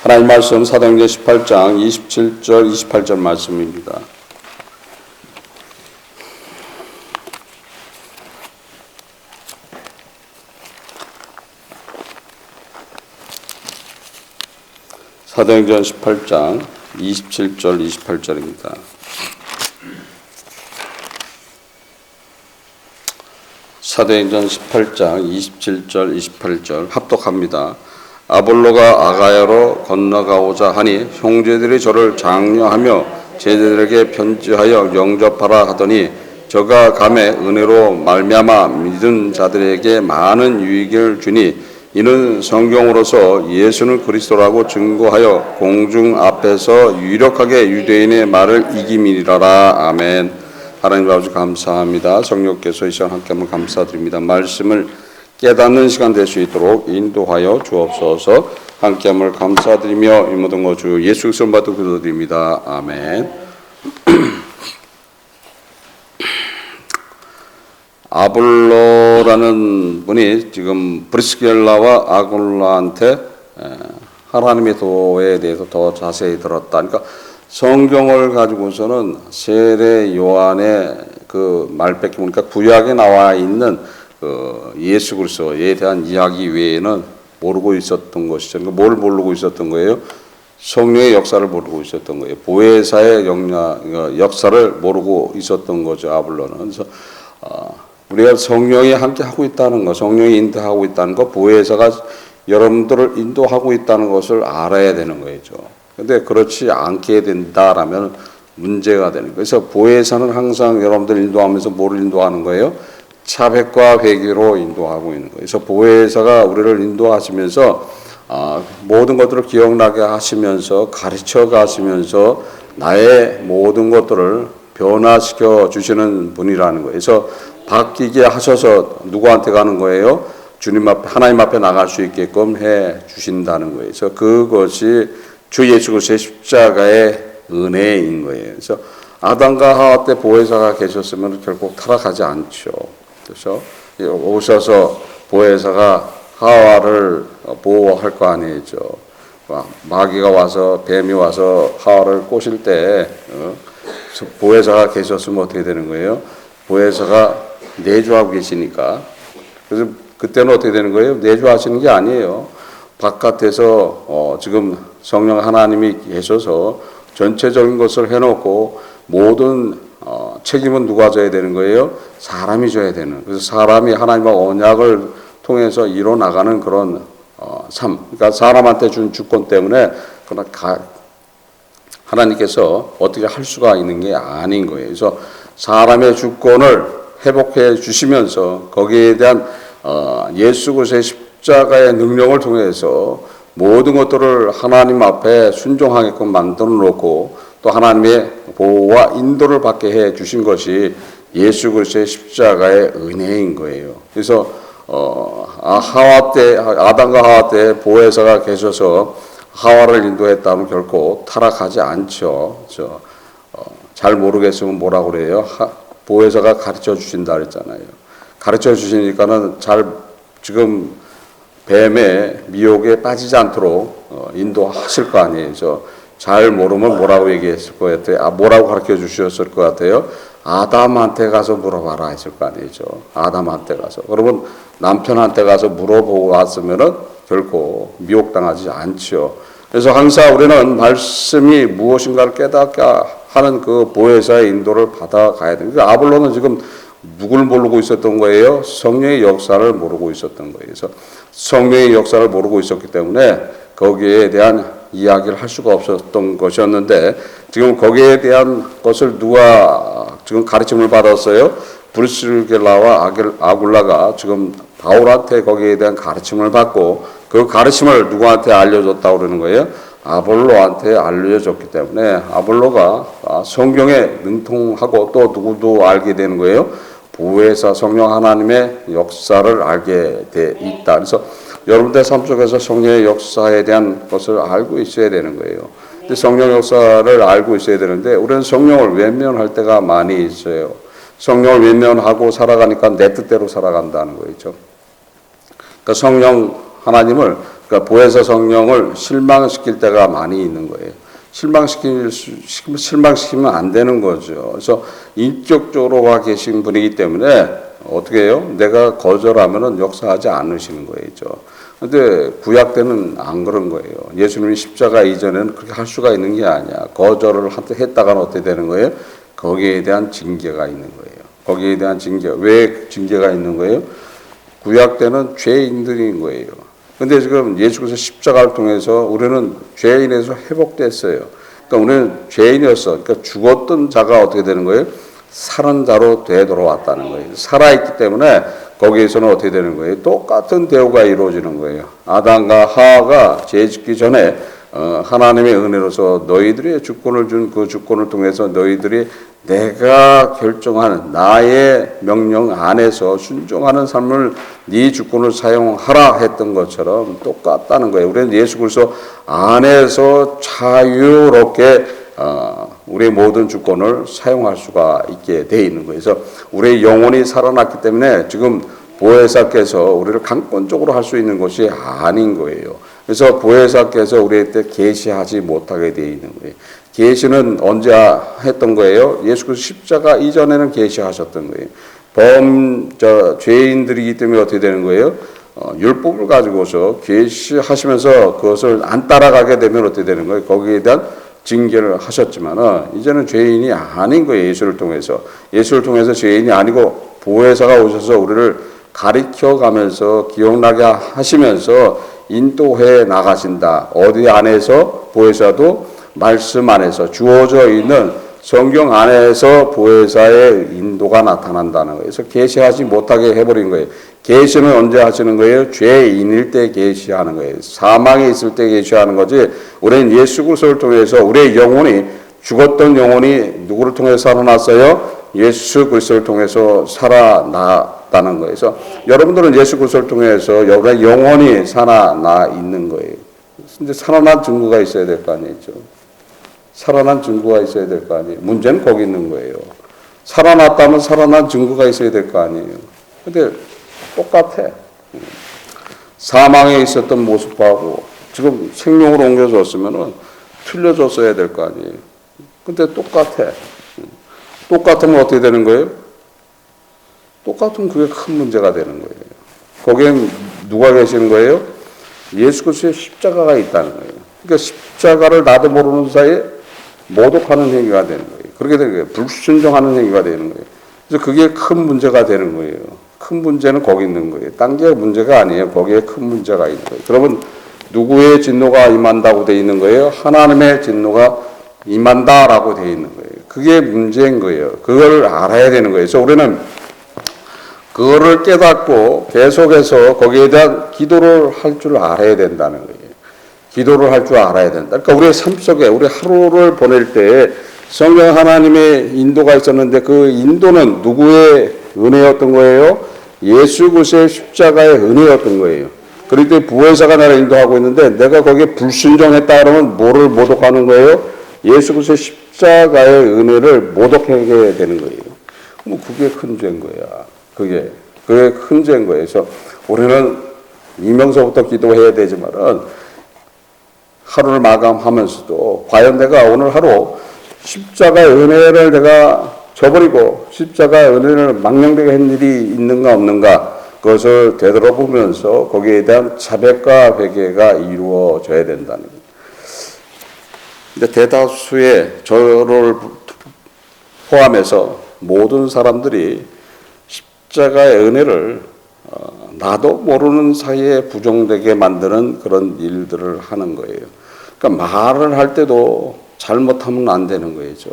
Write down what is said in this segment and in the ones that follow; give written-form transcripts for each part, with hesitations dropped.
하나님 말씀 사도행전 18장 27절 28절 말씀입니다. 사도행전 18장 27절 28절입니다. 사도행전 18장 27절 28절 합독합니다. 아볼로가 아가야로 건너가고자 하니 형제들이 저를 장려하며 제자들에게 편지하여 영접하라 하더니 저가 감에 은혜로 말미암아 믿은 자들에게 많은 유익을 주니 이는 성경으로서 예수는 그리스도라고 증거하여 공중 앞에서 유력하게 유대인의 말을 이김이니라. 아멘. 하나님 아버지 감사합니다. 성령께서 이 시간 함께 한번 감사드립니다. 말씀을 깨닫는 시간 될 수 있도록 인도하여 주옵소서. 함께 함을 감사드리며 이 모든 것 주 예수 그리스도 받도 기도드립니다. 아멘. 아볼로라는 분이 지금 브리스길라와 아굴라한테 하나님의 도에 대해서 더 자세히 들었다. 그러니까 성경을 가지고서는 세례 요한의 그 말밖에 보니까 구약에 나와 있는 그 예수 그리스도에 대한 이야기 외에는 모르고 있었던 것이죠. 그러니까 뭘 모르고 있었던 거예요? 성령의 역사를 모르고 있었던 거예요. 보혜사의 역사를 모르고 있었던 거죠. 아볼로는. 그래서 우리가 성령이 함께 하고 있다는 것, 성령이 인도하고 있다는 것, 보혜사가 여러분들을 인도하고 있다는 것을 알아야 되는 거죠. 그런데 그렇지 않게 된다라면 문제가 되는 거예요. 그래서 보혜사는 항상 여러분들 인도하면서 뭐를 인도하는 거예요? 차백과 회개로 인도하고 있는 거예요. 그래서 보혜사가 우리를 인도하시면서 모든 것들을 기억나게 하시면서 가르쳐 가시면서 나의 모든 것들을 변화시켜 주시는 분이라는 거예요. 그래서 바뀌게 하셔서 누구한테 가는 거예요? 주님 앞에, 하나님 앞에 나갈 수 있게끔 해 주신다는 거예요. 그래서 그것이 주 예수 그리스도의 십자가의 은혜인 거예요. 그래서 아담과 하와 때 보혜사가 계셨으면 결국 타락하지 않죠. 그래서 오셔서 보혜사가 하와를 보호할 거 아니죠. 마귀가 와서, 뱀이 와서 하와를 꼬실 때 보혜사가 계셨으면 어떻게 되는 거예요? 보혜사가 내주하고 계시니까. 그래서 그때는 어떻게 되는 거예요? 내주하시는 게 아니에요. 바깥에서 지금 성령 하나님이 계셔서 전체적인 것을 해놓고 모든 책임은 누가 져야 되는 거예요? 사람이 져야 되는. 그래서 사람이 하나님과 언약을 통해서 이뤄나가는 그런 삶. 그러니까 사람한테 준 주권 때문에 하나님께서 어떻게 할 수가 있는 게 아닌 거예요. 그래서 사람의 주권을 회복해 주시면서 거기에 대한 예수 그리스도의 십자가의 능력을 통해서 모든 것들을 하나님 앞에 순종하게끔 만들어 놓고 또 하나님의 보호와 인도를 받게 해 주신 것이 예수 그리스도의 십자가의 은혜인 거예요. 그래서 하와 때, 아담과 하와 때 보혜사가 계셔서 하와를 인도했다면 결코 타락하지 않죠. 잘 모르겠으면 뭐라고 그래요? 보혜사가 가르쳐 주신다 그랬잖아요. 가르쳐 주시니까는 지금 뱀의 미혹에 빠지지 않도록 인도하실 거 아니에요. 잘 모르면 뭐라고 얘기했을 것 같아요? 뭐라고 가르쳐 주셨을 것 같아요? 아담한테 가서 물어봐라 했을 거 아니죠. 아담한테 가서. 그러면 남편한테 가서 물어보고 왔으면은 결코 미혹당하지 않죠. 그래서 항상 우리는 말씀이 무엇인가를 깨닫게 하는 그 보혜사의 인도를 받아가야 됩니다. 그러니까 아볼로는 지금 누굴 모르고 있었던 거예요? 성령의 역사를 모르고 있었던 거예요. 그래서 성령의 역사를 모르고 있었기 때문에 거기에 대한 이야기를 할 수가 없었던 것이었는데 지금 거기에 대한 것을 누가 지금 가르침을 받았어요? 브리스길라와 아굴라가 지금 바울한테 거기에 대한 가르침을 받고 그 가르침을 누구한테 알려줬다고 그러는 거예요? 아볼로한테 알려줬기 때문에 아볼로가 성경에 능통하고 또 누구도 알게 되는 거예요? 보혜사 성령 하나님의 역사를 알게 돼 있다. 그래서 여러분들 삶 속에서 성령의 역사에 대한 것을 알고 있어야 되는 거예요. 근데 성령 역사를 알고 있어야 되는데 우리는 성령을 외면할 때가 많이 있어요. 성령을 외면하고 살아가니까 내 뜻대로 살아간다는 거죠. 그러니까 성령 하나님을 그러니까 보혜사 성령을 실망시킬 때가 많이 있는 거예요. 실망시키면 안 되는 거죠. 그래서 인격적으로 와 계신 분이기 때문에 어떻게 해요? 내가 거절하면은 역사하지 않으시는 거죠. 근데 구약 때는 안 그런 거예요. 예수님이 십자가 이전에는 그렇게 할 수가 있는 게 아니야. 거절을 했다가는 어떻게 되는 거예요? 거기에 대한 징계가 있는 거예요. 거기에 대한 징계. 왜 징계가 있는 거예요? 구약 때는 죄인들인 거예요. 근데 지금 예수께서 십자가를 통해서 우리는 죄인에서 회복됐어요. 그러니까 우리는 죄인이었어. 그러니까 죽었던 자가 어떻게 되는 거예요? 살은 자로 되돌아왔다는 거예요. 살아있기 때문에 거기에서는 어떻게 되는 거예요? 똑같은 대우가 이루어지는 거예요. 아담과 하와가 죄 짓기 전에 하나님의 은혜로서 너희들의 주권을 준 그 주권을 통해서 너희들이 내가 결정하는 나의 명령 안에서 순종하는 삶을 네 주권을 사용하라 했던 것처럼 똑같다는 거예요. 우리는 예수 그리스도 안에서 자유롭게 우리의 모든 주권을 사용할 수가 있게 돼 있는 거예요. 그래서 우리의 영혼이 살아났기 때문에 지금 보혜사께서 우리를 강권적으로 할 수 있는 것이 아닌 거예요. 그래서 보혜사께서 우리한테 계시하지 못하게 돼 있는 거예요. 계시는 언제 했던 거예요? 예수 그리스도 십자가 이전에는 계시하셨던 거예요. 죄인들이기 때문에 어떻게 되는 거예요? 율법을 가지고서 계시하시면서 그것을 안 따라가게 되면 어떻게 되는 거예요? 거기에 대한 징계를 하셨지만은 이제는 죄인이 아닌 거예요. 예수를 통해서. 예수를 통해서 죄인이 아니고 보혜사가 오셔서 우리를 가르쳐 가면서 기억나게 하시면서 인도해 나가신다. 어디 안에서? 보혜사도 말씀 안에서 주어져 있는 성경 안에서 보혜사의 인도가 나타난다는 거예요. 그래서 계시하지 못하게 해버린 거예요. 계시는 언제 하시는 거예요? 죄인일 때 계시하는 거예요. 사망에 있을 때 계시하는 거지. 우리는 예수 그리스도를 통해서 우리의 영혼이 죽었던 영혼이 누구를 통해서 살아났어요? 예수 그리스도를 통해서 살아났다는 거예요. 그래서 여러분들은 예수 그리스도를 통해서 여러분의 영혼이 살아나 있는 거예요. 근데 살아난 증거가 있어야 될 거 아니죠. 살아난 증거가 있어야 될 거 아니에요. 문제는 거기 있는 거예요. 살아났다면 살아난 증거가 있어야 될 거 아니에요. 근데 똑같아. 사망에 있었던 모습하고 지금 생명으로 옮겨졌으면은 틀려졌어야 될 거 아니에요. 근데 똑같아. 똑같으면 어떻게 되는 거예요? 똑같으면 그게 큰 문제가 되는 거예요. 거기엔 누가 계시는 거예요? 예수 그리스도의 십자가가 있다는 거예요. 그러니까 십자가를 나도 모르는 사이에 모독하는 행위가 되는 거예요. 그렇게 되는 거예요. 불순종하는 행위가 되는 거예요. 그래서 그게 큰 문제가 되는 거예요. 큰 문제는 거기 있는 거예요. 딴 게 문제가 아니에요. 거기에 큰 문제가 있는 거예요. 그러면 누구의 진노가 임한다고 되어 있는 거예요? 하나님의 진노가 임한다라고 되어 있는 거예요. 그게 문제인 거예요. 그걸 알아야 되는 거예요. 그래서 우리는 그거를 깨닫고 계속해서 거기에 대한 기도를 할 줄 알아야 된다는 거예요. 기도를 할 줄 알아야 된다. 그러니까 우리의 삶 속에 우리 하루를 보낼 때 성령 하나님의 인도가 있었는데 그 인도는 누구의 은혜였던 거예요? 예수 그리스도의 십자가의 은혜였던 거예요. 그럴 때 부회사가 나를 인도하고 있는데 내가 거기에 불순종했다 그러면 뭐를 모독하는 거예요? 예수 그리스도의 십자가의 은혜를 모독하게 되는 거예요. 뭐 그게 큰 죄인 거야. 그게 큰 죄인 거예요. 그래서 우리는 이명서부터 기도해야 되지만은 하루를 마감하면서도 과연 내가 오늘 하루 십자가의 은혜를 내가 저버리고 십자가의 은혜를 망령되게 한 일이 있는가 없는가 그것을 되돌아보면서 거기에 대한 자백과 회개가 이루어져야 된다는 거예요. 근데 대다수의 저를 포함해서 모든 사람들이 십자가의 은혜를 나도 모르는 사이에 부정되게 만드는 그런 일들을 하는 거예요. 그러니까 말을 할 때도 잘못하면 안 되는 거죠.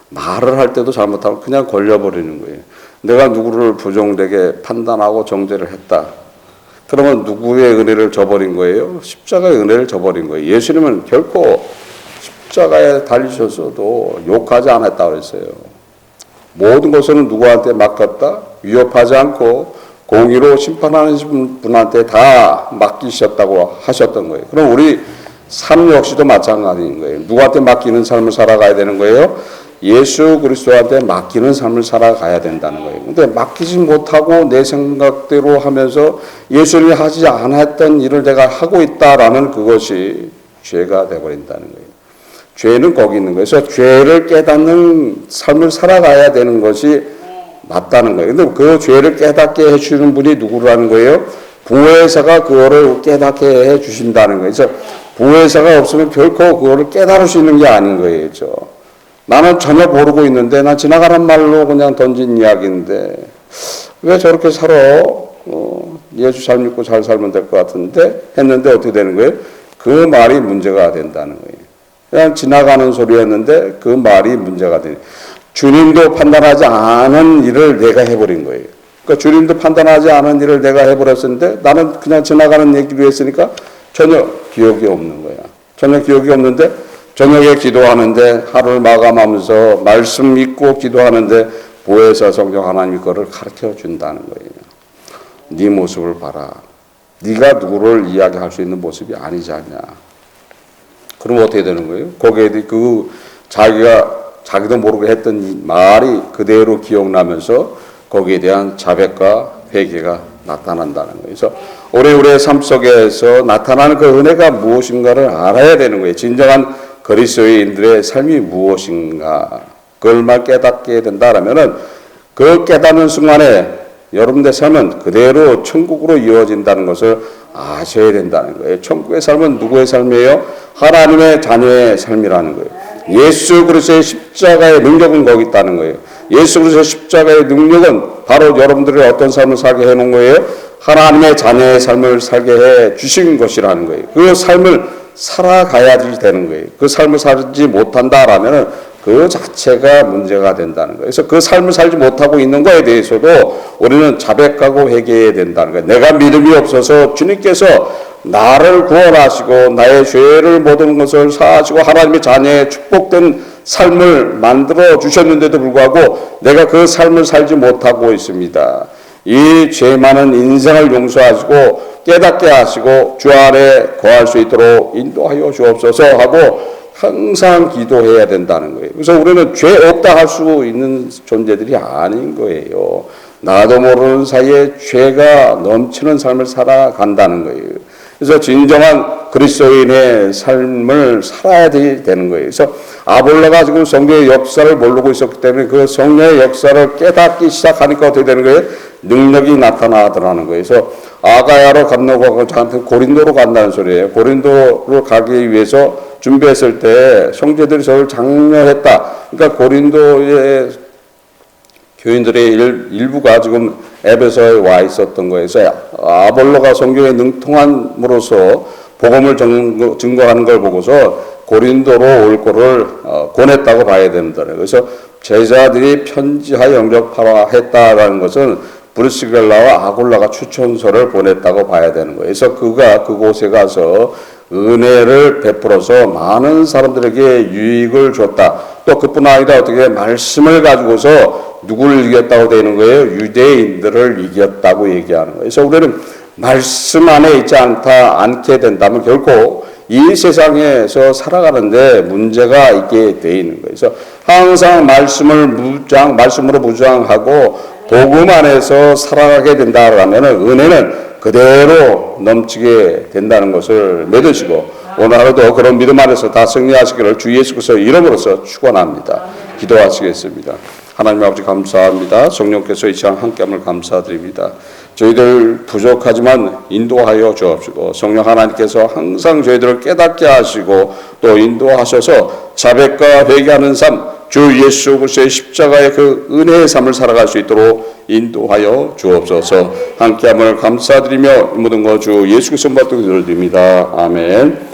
말을 할 때도 잘못하면 그냥 걸려버리는 거예요. 내가 누구를 부정되게 판단하고 정죄를 했다. 그러면 누구의 은혜를 저버린 거예요? 십자가의 은혜를 저버린 거예요. 예수님은 결코 십자가에 달리셔서도 욕하지 않았다고 했어요. 모든 것은 누구한테 맡겼다? 위협하지 않고 공의로 심판하는 분한테 다 맡기셨다고 하셨던 거예요. 그럼 우리 삶 역시도 마찬가지인 거예요. 누구한테 맡기는 삶을 살아가야 되는 거예요? 예수 그리스도한테 맡기는 삶을 살아가야 된다는 거예요. 근데 맡기지 못하고 내 생각대로 하면서 예수님이 하지 않았던 일을 내가 하고 있다라는 그것이 죄가 되어버린다는 거예요. 죄는 거기 있는 거예요. 그래서 죄를 깨닫는 삶을 살아가야 되는 것이 맞다는 거예요. 근데 그 죄를 깨닫게 해주는 분이 누구라는 거예요? 보혜사가 그거를 깨닫게 해주신다는 거예요. 그래서 보혜사가 없으면 결코 그거를 깨달을 수 있는 게 아닌 거예요. 나는 전혀 모르고 있는데, 난 지나가는 말로 그냥 던진 이야기인데, 왜 저렇게 살아? 예수 잘 믿고 잘 살면 될 것 같은데? 했는데 어떻게 되는 거예요? 그 말이 문제가 된다는 거예요. 그냥 지나가는 소리였는데 그 말이 문제가 되는 거예요. 주님도 판단하지 않은 일을 내가 해버린 거예요. 그러니까 주님도 판단하지 않은 일을 내가 해버렸는데 나는 그냥 지나가는 얘기로 했으니까 전혀 기억이 없는 거야. 전혀 기억이 없는데 저녁에 기도하는데 하루를 마감하면서 말씀 믿고 기도하는데 보혜사 성경 하나님이 그거를 가르쳐 준다는 거예요. 네 모습을 봐라. 네가 누구를 이야기할 수 있는 모습이 아니지 않냐. 그럼 어떻게 되는 거예요? 거기에 자기도 모르게 했던 말이 그대로 기억나면서 거기에 대한 자백과 회개가 나타난다는 거예요. 그래서 우리의 삶 속에서 나타나는 그 은혜가 무엇인가를 알아야 되는 거예요. 진정한 그리스도인들의 삶이 무엇인가 그걸 깨닫게 된다라면은 그 깨닫는 순간에 여러분들의 삶은 그대로 천국으로 이어진다는 것을 아셔야 된다는 거예요. 천국의 삶은 누구의 삶이에요? 하나님의 자녀의 삶이라는 거예요. 예수 그리스도의 십자가의 능력은 거기 있다는 거예요. 예수 그리스도의 십자가의 능력은 바로 여러분들의 어떤 삶을 살게 해놓은 거예요? 하나님의 자녀의 삶을 살게 해 주신 것이라는 거예요. 그 삶을 살아가야지 되는 거예요. 그 삶을 살지 못한다라면 그 자체가 문제가 된다는 거예요. 그래서 그 삶을 살지 못하고 있는 거에 대해서도 우리는 자백하고 회개해야 된다는 거예요. 내가 믿음이 없어서 주님께서 나를 구원하시고 나의 죄를 모든 것을 사하시고 하나님의 자녀의 축복된 삶을 만들어 주셨는데도 불구하고 내가 그 삶을 살지 못하고 있습니다. 이 죄 많은 인생을 용서하시고 깨닫게 하시고 주 안에 거할 수 있도록 인도하여 주옵소서 하고 항상 기도해야 된다는 거예요. 그래서 우리는 죄 없다 할 수 있는 존재들이 아닌 거예요. 나도 모르는 사이에 죄가 넘치는 삶을 살아간다는 거예요. 그래서 진정한 그리스도인의 삶을 살아야 되는 거예요. 그래서 아볼로가 지금 성령의 역사를 모르고 있었기 때문에 그 성령의 역사를 깨닫기 시작하니까 어떻게 되는 거예요? 능력이 나타나더라는 거예요. 그래서 아가야로 건너가고 저한테 고린도로 간다는 소리예요. 고린도로 가기 위해서 준비했을 때 형제들이 저를 장려했다. 그러니까 고린도의 교인들의 일부가 지금 에베소에 와 있었던 거예요. 그래서 아볼로가 성경에 능통함으로써 복음을 증거하는 걸 보고서 고린도로 올 거를 권했다고 봐야 됩니다. 그래서 제자들이 편지하여 영접하라 했다라는 것은 브리스길라와 아굴라가 추천서를 보냈다고 봐야 되는 거예요. 그래서 그가 그곳에 가서 은혜를 베풀어서 많은 사람들에게 유익을 줬다. 또 그뿐 아니라 어떻게 말씀을 가지고서 누구를 이겼다고 되는 거예요? 유대인들을 이겼다고 얘기하는 거예요. 그래서 우리는 말씀 안에 있지 않게 된다면 결코 이 세상에서 살아가는데 문제가 있게 돼 있는 거예요. 그래서 항상 말씀으로 무장하고 복음 안에서 살아가게 된다라면 은혜는 그대로 넘치게 된다는 것을 믿으시고 오늘 하루도 그런 믿음 안에서 다 승리하시기를 주 예수 그리스도 이름으로써 축원합니다. 기도하시겠습니다. 하나님 아버지 감사합니다. 성령께서 이 시간 함께함을 감사드립니다. 저희들 부족하지만 인도하여 주옵시고 성령 하나님께서 항상 저희들을 깨닫게 하시고 또 인도하셔서 자백과 회개하는 삶 주 예수 그리스도의 십자가의 그 은혜의 삶을 살아갈 수 있도록 인도하여 주옵소서. 함께함을 감사드리며 모든 것 주 예수 그리스도 받들어 드립니다. 아멘.